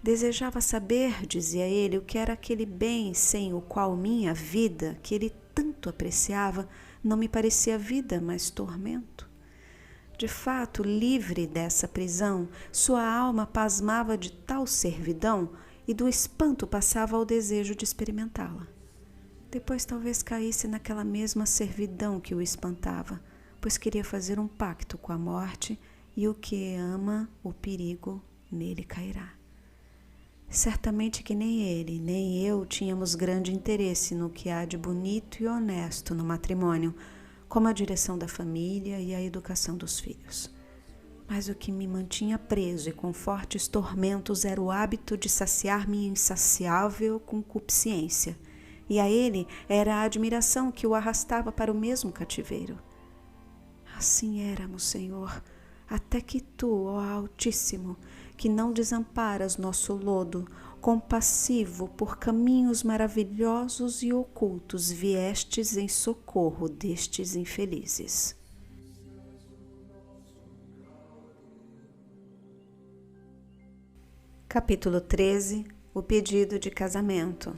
Desejava saber, dizia ele, o que era aquele bem sem o qual minha vida, que ele tanto apreciava, não me parecia vida, mas tormento. De fato, livre dessa prisão, sua alma pasmava de tal servidão e do espanto passava ao desejo de experimentá-la. Depois talvez caísse naquela mesma servidão que o espantava, pois queria fazer um pacto com a morte e o que ama, o perigo, nele cairá. Certamente que nem ele, nem eu tínhamos grande interesse no que há de bonito e honesto no matrimônio, como a direção da família e a educação dos filhos. Mas o que me mantinha preso e com fortes tormentos era o hábito de saciar minha insaciável concupiscência, e a ele era a admiração que o arrastava para o mesmo cativeiro. Assim éramos, Senhor, até que tu, ó Altíssimo, que não desamparas nosso lodo, compassivo por caminhos maravilhosos e ocultos, viestes em socorro destes infelizes. Capítulo 13. O pedido de casamento.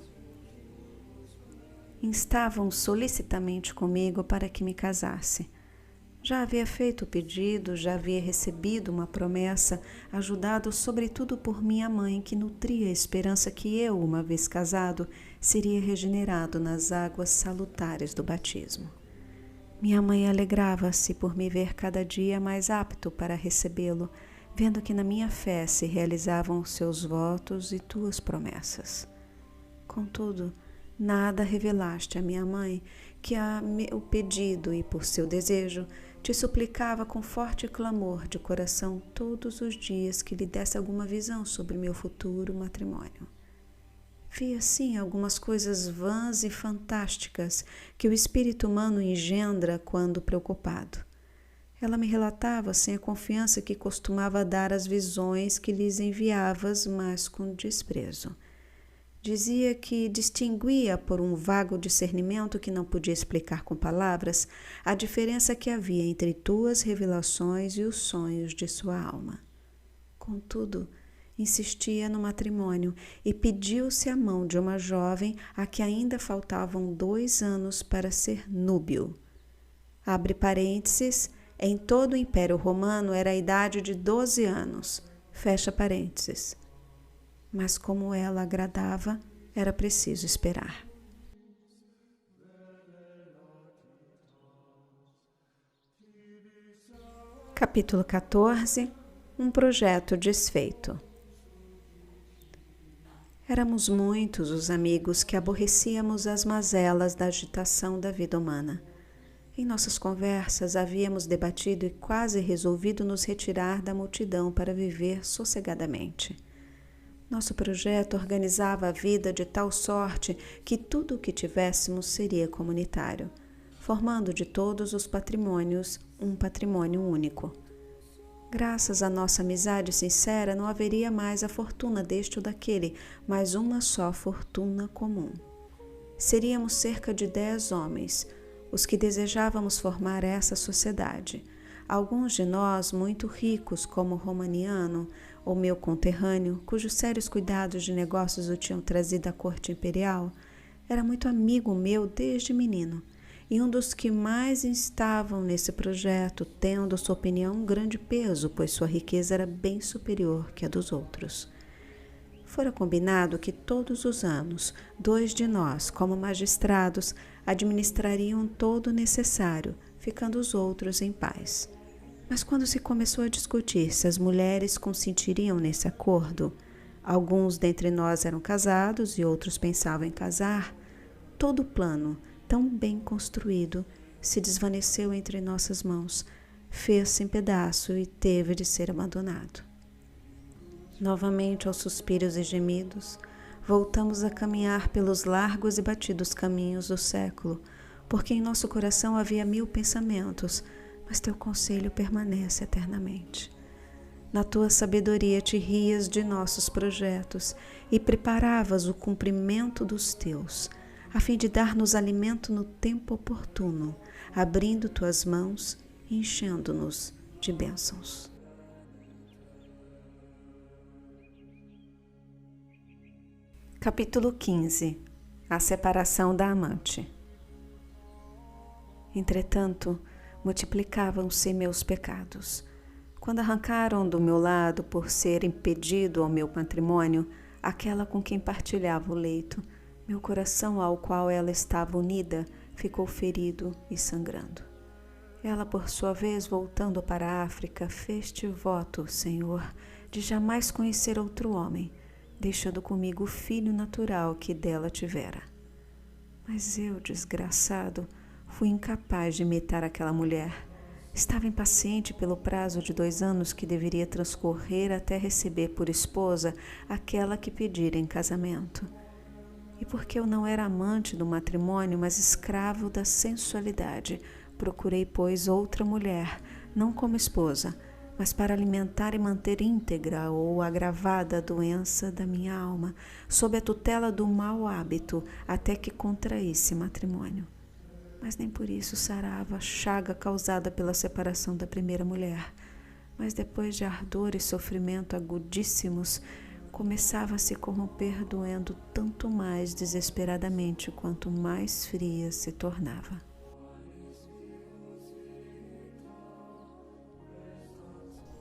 Instavam solicitamente comigo para que me casasse. Já havia feito o pedido, já havia recebido uma promessa, ajudado sobretudo por minha mãe, que nutria a esperança que eu, uma vez casado, seria regenerado nas águas salutares do batismo. Minha mãe alegrava-se por me ver cada dia mais apto para recebê-lo, vendo que na minha fé se realizavam os seus votos e tuas promessas. Contudo, nada revelaste a minha mãe, que a meu pedido e por seu desejo te suplicava com forte clamor de coração todos os dias que lhe desse alguma visão sobre meu futuro matrimônio. Vi assim algumas coisas vãs e fantásticas que o espírito humano engendra quando preocupado. Ela me relatava sem a confiança que costumava dar às visões que lhes enviavas, mas com desprezo. Dizia que distinguia por um vago discernimento que não podia explicar com palavras a diferença que havia entre tuas revelações e os sonhos de sua alma. Contudo, insistia no matrimônio e pediu-se a mão de uma jovem a que ainda faltavam 2 anos para ser núbio. Abre parênteses, em todo o Império Romano era a idade de 12 anos, fecha parênteses. Mas como ela agradava, era preciso esperar. Capítulo 14. Um projeto desfeito. Éramos muitos os amigos que aborrecíamos as mazelas da agitação da vida humana. Em nossas conversas havíamos debatido e quase resolvido nos retirar da multidão para viver sossegadamente. Nosso projeto organizava a vida de tal sorte que tudo o que tivéssemos seria comunitário, formando de todos os patrimônios um patrimônio único. Graças à nossa amizade sincera, não haveria mais a fortuna deste ou daquele, mas uma só fortuna comum. Seríamos cerca de 10 homens, os que desejávamos formar essa sociedade. Alguns de nós muito ricos, como Romaniano, o meu conterrâneo, cujos sérios cuidados de negócios o tinham trazido à corte imperial, era muito amigo meu desde menino, e um dos que mais instavam nesse projeto, tendo sua opinião um grande peso, pois sua riqueza era bem superior que a dos outros. Fora combinado que todos os anos, 2 de nós, como magistrados, administrariam todo o necessário, ficando os outros em paz. Mas quando se começou a discutir se as mulheres consentiriam nesse acordo, alguns dentre nós eram casados e outros pensavam em casar, todo o plano, tão bem construído, se desvaneceu entre nossas mãos, fez-se em pedaço e teve de ser abandonado. Novamente aos suspiros e gemidos, voltamos a caminhar pelos largos e batidos caminhos do século, porque em nosso coração havia 1000 pensamentos, mas teu conselho permanece eternamente. Na tua sabedoria te rias de nossos projetos e preparavas o cumprimento dos teus, a fim de dar-nos alimento no tempo oportuno, abrindo tuas mãos e enchendo-nos de bênçãos. Capítulo 15. A separação da amante. Entretanto, multiplicavam-se meus pecados. Quando arrancaram do meu lado, por ser impedido ao meu matrimônio, aquela com quem partilhava o leito, meu coração ao qual ela estava unida ficou ferido e sangrando. Ela, por sua vez, voltando para a África, fez-te voto, Senhor, de jamais conhecer outro homem, deixando comigo o filho natural que dela tivera. Mas eu, desgraçado, fui incapaz de imitar aquela mulher. Estava impaciente pelo prazo de 2 anos que deveria transcorrer até receber por esposa aquela que pedira em casamento. E porque eu não era amante do matrimônio, mas escravo da sensualidade, procurei, pois, outra mulher, não como esposa, mas para alimentar e manter íntegra ou agravada a doença da minha alma, sob a tutela do mau hábito, até que contraísse matrimônio. Mas nem por isso sarava a chaga causada pela separação da primeira mulher. Mas depois de ardor e sofrimento agudíssimos, começava a se corromper, doendo tanto mais desesperadamente quanto mais fria se tornava.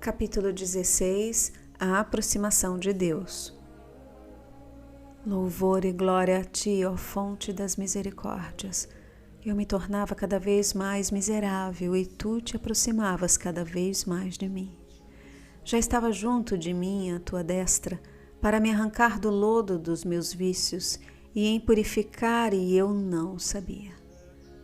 Capítulo 16. A aproximação de Deus. Louvor e glória a ti, ó fonte das misericórdias. Eu me tornava cada vez mais miserável e tu te aproximavas cada vez mais de mim. Já estava junto de mim a tua destra para me arrancar do lodo dos meus vícios e em purificar, e eu não sabia.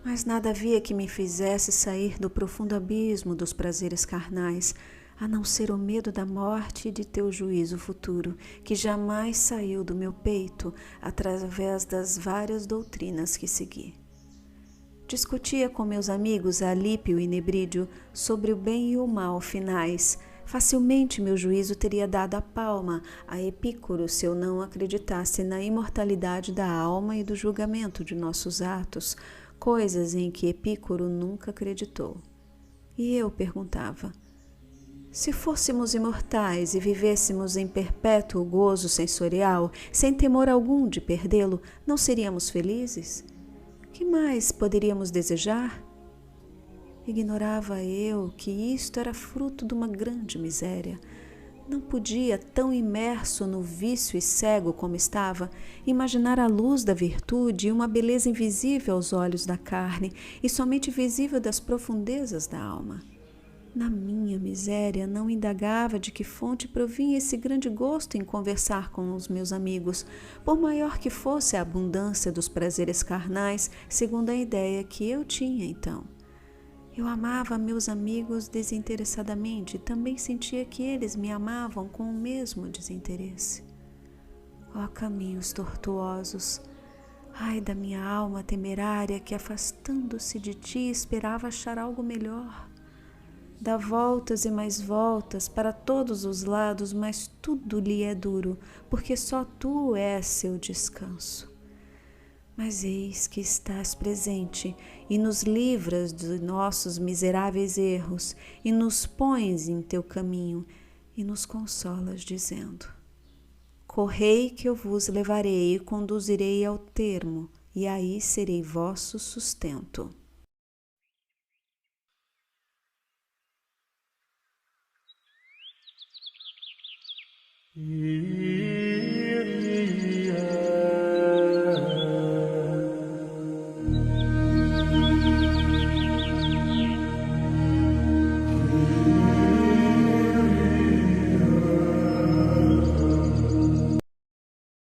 Mas nada havia que me fizesse sair do profundo abismo dos prazeres carnais, a não ser o medo da morte e de teu juízo futuro, que jamais saiu do meu peito através das várias doutrinas que segui. Discutia com meus amigos Alípio e Nebrídio sobre o bem e o mal finais. Facilmente meu juízo teria dado a palma a Epícoro se eu não acreditasse na imortalidade da alma e do julgamento de nossos atos, coisas em que Epícoro nunca acreditou. E eu perguntava: se fôssemos imortais e vivêssemos em perpétuo gozo sensorial, sem temor algum de perdê-lo, não seríamos felizes? Que mais poderíamos desejar? Ignorava eu que isto era fruto de uma grande miséria. Não podia, tão imerso no vício e cego como estava, imaginar a luz da virtude e uma beleza invisível aos olhos da carne e somente visível das profundezas da alma. Na minha miséria, não indagava de que fonte provinha esse grande gosto em conversar com os meus amigos, por maior que fosse a abundância dos prazeres carnais, segundo a ideia que eu tinha então. Eu amava meus amigos desinteressadamente e também sentia que eles me amavam com o mesmo desinteresse. Ó caminhos tortuosos! Ai da minha alma temerária que, afastando-se de ti, esperava achar algo melhor. Dá voltas e mais voltas para todos os lados, mas tudo lhe é duro, porque só tu és seu descanso. Mas eis que estás presente e nos livras de nossos miseráveis erros e nos pões em teu caminho e nos consolas dizendo: correi que eu vos levarei e conduzirei ao termo, e aí serei vosso sustento.